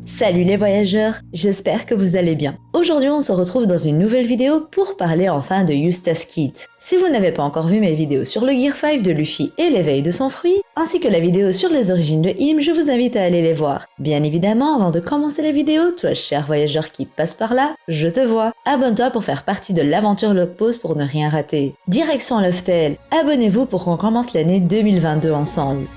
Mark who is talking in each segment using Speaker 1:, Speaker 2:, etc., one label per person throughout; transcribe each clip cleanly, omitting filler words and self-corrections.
Speaker 1: Salut les voyageurs, j'espère que vous allez bien. Aujourd'hui on se retrouve dans une nouvelle vidéo pour parler enfin de Eustace Kid. Si vous n'avez pas encore vu mes vidéos sur le Gear 5 de Luffy et l'éveil de son fruit, ainsi que la vidéo sur les origines de Im, je vous invite à aller les voir. Bien évidemment, avant de commencer la vidéo, toi cher voyageur qui passe par là, je te vois. Abonne-toi pour faire partie de l'aventure Log Pause pour ne rien rater. Direction Loftel, abonnez-vous pour qu'on commence l'année 2022 ensemble.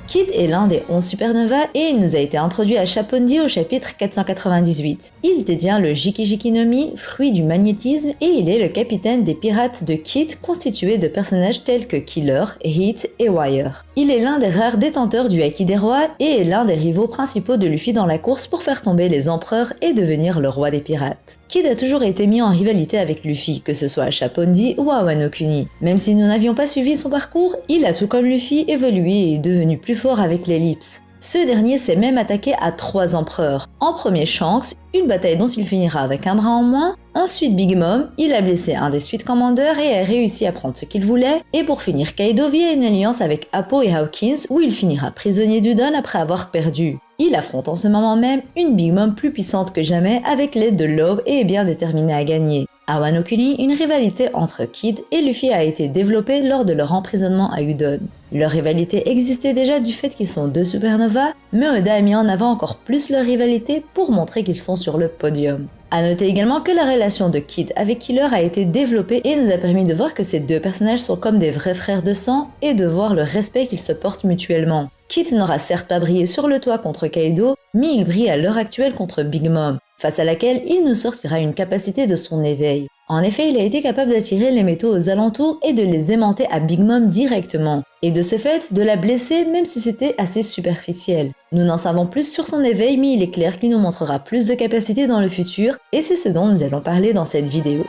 Speaker 1: Kid est l'un des 11 supernovas et il nous a été introduit à Chapondi au chapitre 498. Il détient le Jiki-Jiki no Mi, fruit du magnétisme, et il est le capitaine des pirates de Kid constitué de personnages tels que Killer, Hit et Wire. Il est l'un des rares détenteurs du Haki des rois et est l'un des rivaux principaux de Luffy dans la course pour faire tomber les empereurs et devenir le roi des pirates. Kid a toujours été mis en rivalité avec Luffy, que ce soit à Chapondi ou à Wano Kuni. Même si nous n'avions pas suivi son parcours, il a tout comme Luffy évolué et est devenu plus fort avec l'ellipse. Ce dernier s'est même attaqué à 3 empereurs. En premier Shanks, une bataille dont il finira avec un bras en moins. Ensuite Big Mom, il a blessé un des Suite Commanders et a réussi à prendre ce qu'il voulait. Et pour finir Kaido via une alliance avec Appo et Hawkins où il finira prisonnier du Don après avoir perdu. Il affronte en ce moment même une Big Mom plus puissante que jamais avec l'aide de l'Aube et est bien déterminé à gagner. À Wano Kuni, une rivalité entre Kid et Luffy a été développée lors de leur emprisonnement à Udon. Leur rivalité existait déjà du fait qu'ils sont deux supernovas, mais Oda a mis en avant encore plus leur rivalité pour montrer qu'ils sont sur le podium. A noter également que la relation de Kid avec Killer a été développée et nous a permis de voir que ces deux personnages sont comme des vrais frères de sang et de voir le respect qu'ils se portent mutuellement. Kid n'aura certes pas brillé sur le toit contre Kaido, mais il brille à l'heure actuelle contre Big Mom, face à laquelle il nous sortira une capacité de son éveil. En effet, il a été capable d'attirer les métaux aux alentours et de les aimanter à Big Mom directement, et de ce fait de la blesser même si c'était assez superficiel. Nous n'en savons plus sur son éveil, mais il est clair qu'il nous montrera plus de capacités dans le futur, et c'est ce dont nous allons parler dans cette vidéo.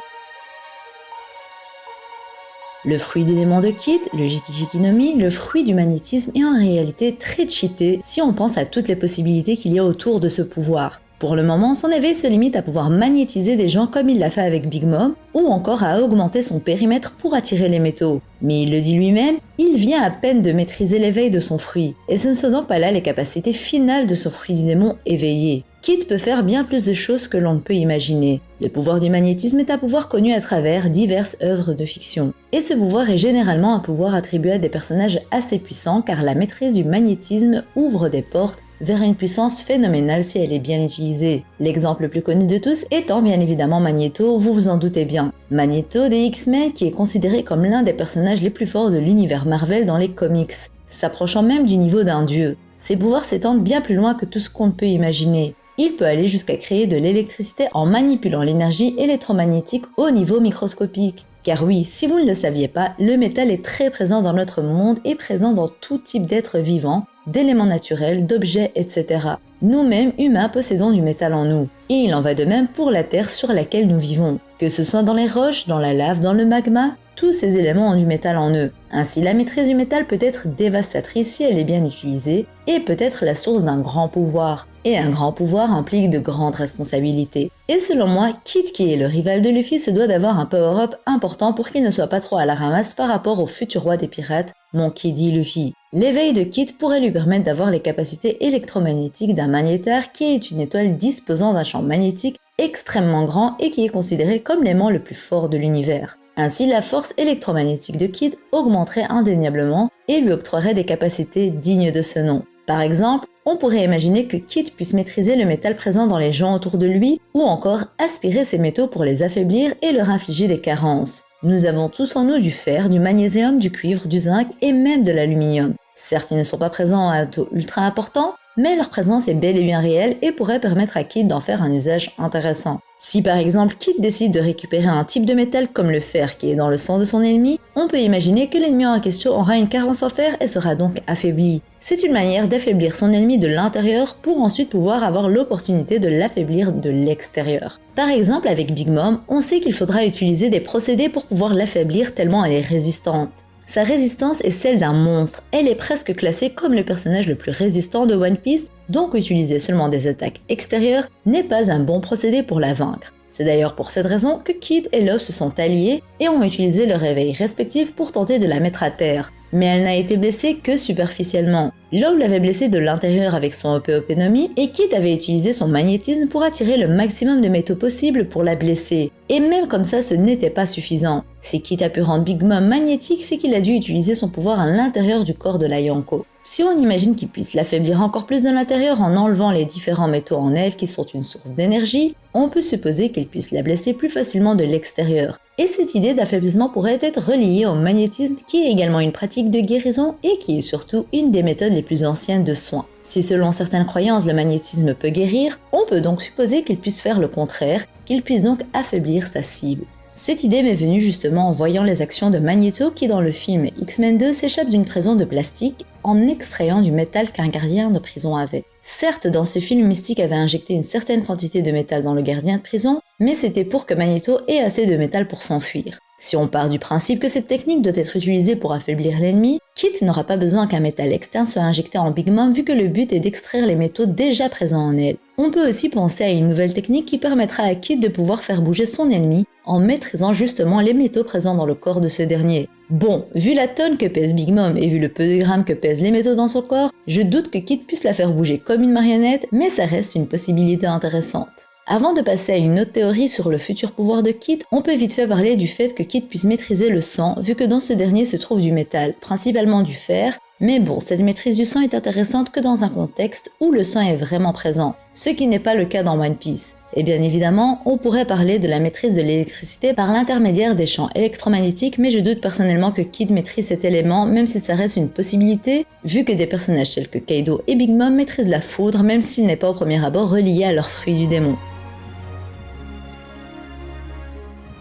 Speaker 1: Le fruit des démons de Kid, le Jiki-Jiki no Mi, le fruit du magnétisme est en réalité très cheaté si on pense à toutes les possibilités qu'il y a autour de ce pouvoir. Pour le moment, son éveil se limite à pouvoir magnétiser des gens comme il l'a fait avec Big Mom, ou encore à augmenter son périmètre pour attirer les métaux. Mais il le dit lui-même, il vient à peine de maîtriser l'éveil de son fruit, et ce ne sont donc pas là les capacités finales de son fruit du démon éveillé. Kid peut faire bien plus de choses que l'on ne peut imaginer. Le pouvoir du magnétisme est un pouvoir connu à travers diverses œuvres de fiction. Et ce pouvoir est généralement un pouvoir attribué à des personnages assez puissants car la maîtrise du magnétisme ouvre des portes vers une puissance phénoménale si elle est bien utilisée. L'exemple le plus connu de tous étant bien évidemment Magneto, vous vous en doutez bien. Magneto des X-Men qui est considéré comme l'un des personnages les plus forts de l'univers Marvel dans les comics, s'approchant même du niveau d'un dieu. Ses pouvoirs s'étendent bien plus loin que tout ce qu'on peut imaginer. Il peut aller jusqu'à créer de l'électricité en manipulant l'énergie électromagnétique au niveau microscopique. Car oui, si vous ne le saviez pas, le métal est très présent dans notre monde et présent dans tout type d'êtres vivants, d'éléments naturels, d'objets, etc. Nous-mêmes, humains, possédons du métal en nous. Et il en va de même pour la Terre sur laquelle nous vivons. Que ce soit dans les roches, dans la lave, dans le magma, tous ces éléments ont du métal en eux. Ainsi, la maîtrise du métal peut être dévastatrice si elle est bien utilisée et peut être la source d'un grand pouvoir. Et un grand pouvoir implique de grandes responsabilités. Et selon moi, Kid, qui est le rival de Luffy, se doit d'avoir un power-up important pour qu'il ne soit pas trop à la ramasse par rapport au futur roi des pirates, Monkey D. Luffy. L'éveil de Kid pourrait lui permettre d'avoir les capacités électromagnétiques d'un magnétar qui est une étoile disposant d'un champ magnétique extrêmement grand et qui est considéré comme l'aimant le plus fort de l'univers. Ainsi, la force électromagnétique de Kid augmenterait indéniablement et lui octroierait des capacités dignes de ce nom. Par exemple, on pourrait imaginer que Kid puisse maîtriser le métal présent dans les gens autour de lui ou encore aspirer ces métaux pour les affaiblir et leur infliger des carences. Nous avons tous en nous du fer, du magnésium, du cuivre, du zinc et même de l'aluminium. Certes, ils ne sont pas présents à un taux ultra important, mais leur présence est bel et bien réelle et pourrait permettre à Kid d'en faire un usage intéressant. Si par exemple Kid décide de récupérer un type de métal comme le fer qui est dans le sang de son ennemi, on peut imaginer que l'ennemi en question aura une carence en fer et sera donc affaibli. C'est une manière d'affaiblir son ennemi de l'intérieur pour ensuite pouvoir avoir l'opportunité de l'affaiblir de l'extérieur. Par exemple avec Big Mom, on sait qu'il faudra utiliser des procédés pour pouvoir l'affaiblir tellement elle est résistante. Sa résistance est celle d'un monstre, elle est presque classée comme le personnage le plus résistant de One Piece, donc utiliser seulement des attaques extérieures n'est pas un bon procédé pour la vaincre. C'est d'ailleurs pour cette raison que Kid et Love se sont alliés et ont utilisé leur réveil respectif pour tenter de la mettre à terre. mais elle n'a été blessée que superficiellement. Law l'avait blessée de l'intérieur avec son OP-OP no Mi et Kid avait utilisé son magnétisme pour attirer le maximum de métaux possible pour la blesser. Et même comme ça, ce n'était pas suffisant. Si Kid a pu rendre Big Mom magnétique, c'est qu'il a dû utiliser son pouvoir à l'intérieur du corps de la Yonko. Si on imagine qu'il puisse l'affaiblir encore plus de l'intérieur en enlevant les différents métaux en elle qui sont une source d'énergie, on peut supposer qu'il puisse la blesser plus facilement de l'extérieur. Et cette idée d'affaiblissement pourrait être reliée au magnétisme qui est également une pratique de guérison et qui est surtout une des méthodes les plus anciennes de soins. Si selon certaines croyances le magnétisme peut guérir, on peut donc supposer qu'il puisse faire le contraire, qu'il puisse donc affaiblir sa cible. Cette idée m'est venue justement en voyant les actions de Magneto qui dans le film X-Men 2 s'échappe d'une prison de plastique en extrayant du métal qu'un gardien de prison avait. Certes, dans ce film, Mystique avait injecté une certaine quantité de métal dans le gardien de prison, mais c'était pour que Magneto ait assez de métal pour s'enfuir. Si on part du principe que cette technique doit être utilisée pour affaiblir l'ennemi, Kid n'aura pas besoin qu'un métal externe soit injecté en Big Mom vu que le but est d'extraire les métaux déjà présents en elle. On peut aussi penser à une nouvelle technique qui permettra à Kid de pouvoir faire bouger son ennemi en maîtrisant justement les métaux présents dans le corps de ce dernier. Bon, vu la tonne que pèse Big Mom et vu le peu de grammes que pèsent les métaux dans son corps, je doute que Kid puisse la faire bouger comme une marionnette, mais ça reste une possibilité intéressante. Avant de passer à une autre théorie sur le futur pouvoir de Kid, on peut vite fait parler du fait que Kid puisse maîtriser le sang, vu que dans ce dernier se trouve du métal, principalement du fer, mais bon, cette maîtrise du sang est intéressante que dans un contexte où le sang est vraiment présent, ce qui n'est pas le cas dans One Piece. Et bien évidemment, on pourrait parler de la maîtrise de l'électricité par l'intermédiaire des champs électromagnétiques, mais je doute personnellement que Kid maîtrise cet élément, même si ça reste une possibilité, vu que des personnages tels que Kaido et Big Mom maîtrisent la foudre, même s'il n'est pas au premier abord relié à leur fruit du démon.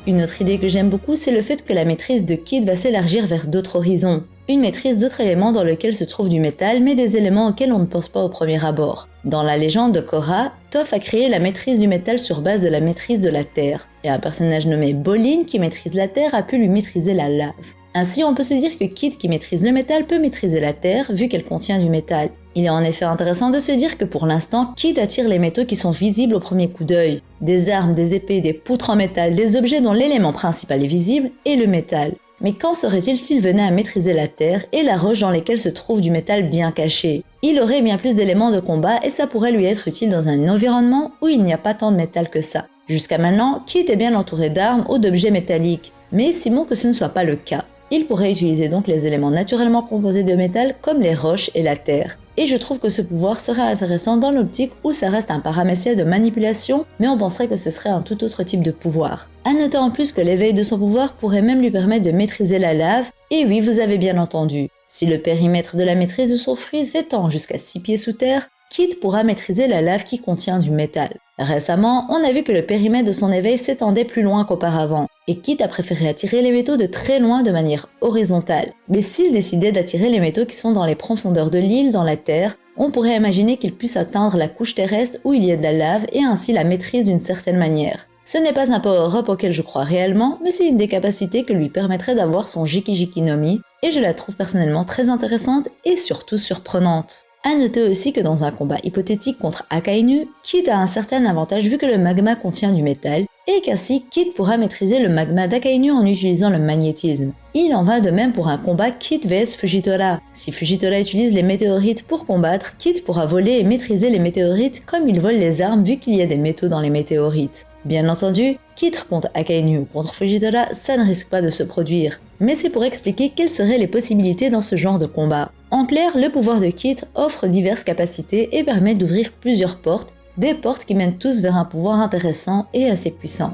Speaker 1: Une autre idée que j'aime beaucoup, c'est le fait que la maîtrise de Kid va s'élargir vers d'autres horizons. Une maîtrise d'autres éléments dans lesquels se trouve du métal, mais des éléments auxquels on ne pense pas au premier abord. Dans la légende de Korra, Toph a créé la maîtrise du métal sur base de la maîtrise de la terre. Et un personnage nommé Bolin, qui maîtrise la terre, a pu lui maîtriser la lave. Ainsi, on peut se dire que Kid, qui maîtrise le métal, peut maîtriser la terre, vu qu'elle contient du métal. Il est en effet intéressant de se dire que pour l'instant, Kid attire les métaux qui sont visibles au premier coup d'œil. Des armes, des épées, des poutres en métal, des objets dont l'élément principal est visible, et le métal. Mais qu'en serait-il s'il venait à maîtriser la terre et la roche dans lesquelles se trouve du métal bien caché? Il aurait bien plus d'éléments de combat et ça pourrait lui être utile dans un environnement où il n'y a pas tant de métal que ça. Jusqu'à maintenant, Kid est bien entouré d'armes ou d'objets métalliques, mais estimons que ce ne soit pas le cas. Il pourrait utiliser donc les éléments naturellement composés de métal comme les roches et la terre. Et je trouve que ce pouvoir serait intéressant dans l'optique où ça reste un paramécia de manipulation, mais on penserait que ce serait un tout autre type de pouvoir. À noter en plus que l'éveil de son pouvoir pourrait même lui permettre de maîtriser la lave, et oui, vous avez bien entendu. Si le périmètre de la maîtrise de son fruit s'étend jusqu'à 6 pieds sous terre, Kid pourra maîtriser la lave qui contient du métal. Récemment, on a vu que le périmètre de son éveil s'étendait plus loin qu'auparavant, et Kid a préféré attirer les métaux de très loin de manière horizontale. Mais s'il décidait d'attirer les métaux qui sont dans les profondeurs de l'île, dans la terre, on pourrait imaginer qu'il puisse atteindre la couche terrestre où il y a de la lave et ainsi la maîtrise d'une certaine manière. Ce n'est pas un power-up auquel je crois réellement, mais c'est une des capacités que lui permettrait d'avoir son Jiki-Jiki no Mi, et je la trouve personnellement très intéressante et surtout surprenante. A noter aussi que dans un combat hypothétique contre Akainu, Kid a un certain avantage vu que le magma contient du métal, et qu'ainsi Kid pourra maîtriser le magma d'Akainu en utilisant le magnétisme. Il en va de même pour un combat Kid vs Fujitora. Si Fujitora utilise les météorites pour combattre, Kid pourra voler et maîtriser les météorites comme il vole les armes vu qu'il y a des métaux dans les météorites. Bien entendu, Kid contre Akainu ou contre Fujitora, ça ne risque pas de se produire, mais c'est pour expliquer quelles seraient les possibilités dans ce genre de combat. En clair, le pouvoir de Kid offre diverses capacités et permet d'ouvrir plusieurs portes, des portes qui mènent tous vers un pouvoir intéressant et assez puissant.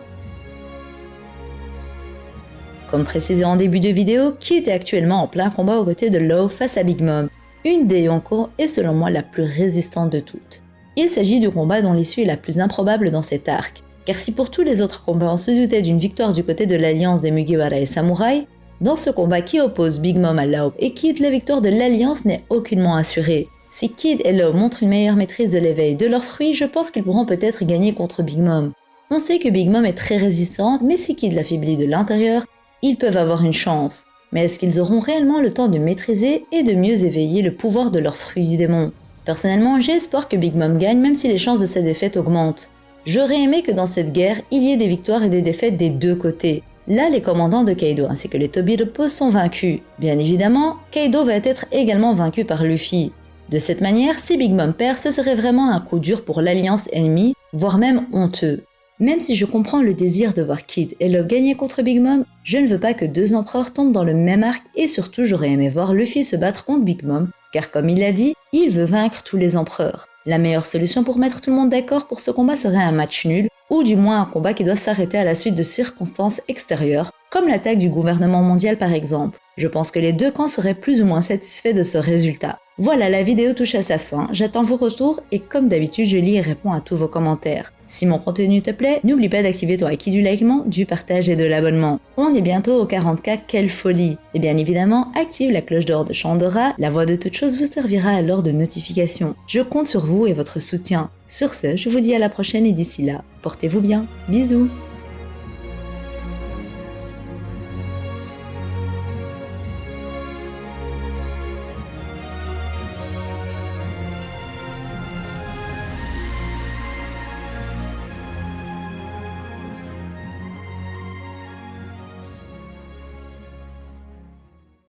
Speaker 1: Comme précisé en début de vidéo, Kid est actuellement en plein combat aux côtés de Law face à Big Mom, une des Yonko est selon moi la plus résistante de toutes. Il s'agit du combat dont l'issue est la plus improbable dans cet arc, car si pour tous les autres combats on se doutait d'une victoire du côté de l'alliance des Mugiwara et Samouraï, dans ce combat qui oppose Big Mom à Law et Kid, la victoire de l'Alliance n'est aucunement assurée. Si Kid et Law montrent une meilleure maîtrise de l'éveil de leurs fruits, je pense qu'ils pourront peut-être gagner contre Big Mom. On sait que Big Mom est très résistante, mais si Kid l'affaiblit de l'intérieur, ils peuvent avoir une chance. Mais est-ce qu'ils auront réellement le temps de maîtriser et de mieux éveiller le pouvoir de leurs fruits du démon? Personnellement, j'ai espoir que Big Mom gagne même si les chances de sa défaite augmentent. J'aurais aimé que dans cette guerre, il y ait des victoires et des défaites des deux côtés. Là, les commandants de Kaido ainsi que les Tobiropo sont vaincus. Bien évidemment, Kaido va être également vaincu par Luffy. De cette manière, si Big Mom perd, ce serait vraiment un coup dur pour l'alliance ennemie, voire même honteux. Même si je comprends le désir de voir Kid et Lop gagner contre Big Mom, je ne veux pas que deux empereurs tombent dans le même arc et surtout j'aurais aimé voir Luffy se battre contre Big Mom, car comme il l'a dit, il veut vaincre tous les empereurs. La meilleure solution pour mettre tout le monde d'accord pour ce combat serait un match nul, ou du moins un combat qui doit s'arrêter à la suite de circonstances extérieures, comme l'attaque du gouvernement mondial par exemple. Je pense que les deux camps seraient plus ou moins satisfaits de ce résultat. Voilà, la vidéo touche à sa fin, j'attends vos retours et comme d'habitude je lis et réponds à tous vos commentaires. Si mon contenu te plaît, n'oublie pas d'activer ton acquis du likement, du partage et de l'abonnement. On est bientôt aux 40K, quelle folie! Et bien évidemment, active la cloche d'or de Chandora, la voix de toute chose vous servira alors de notification. Je compte sur vous et votre soutien. Sur ce, je vous dis à la prochaine et d'ici là, portez-vous bien, bisous!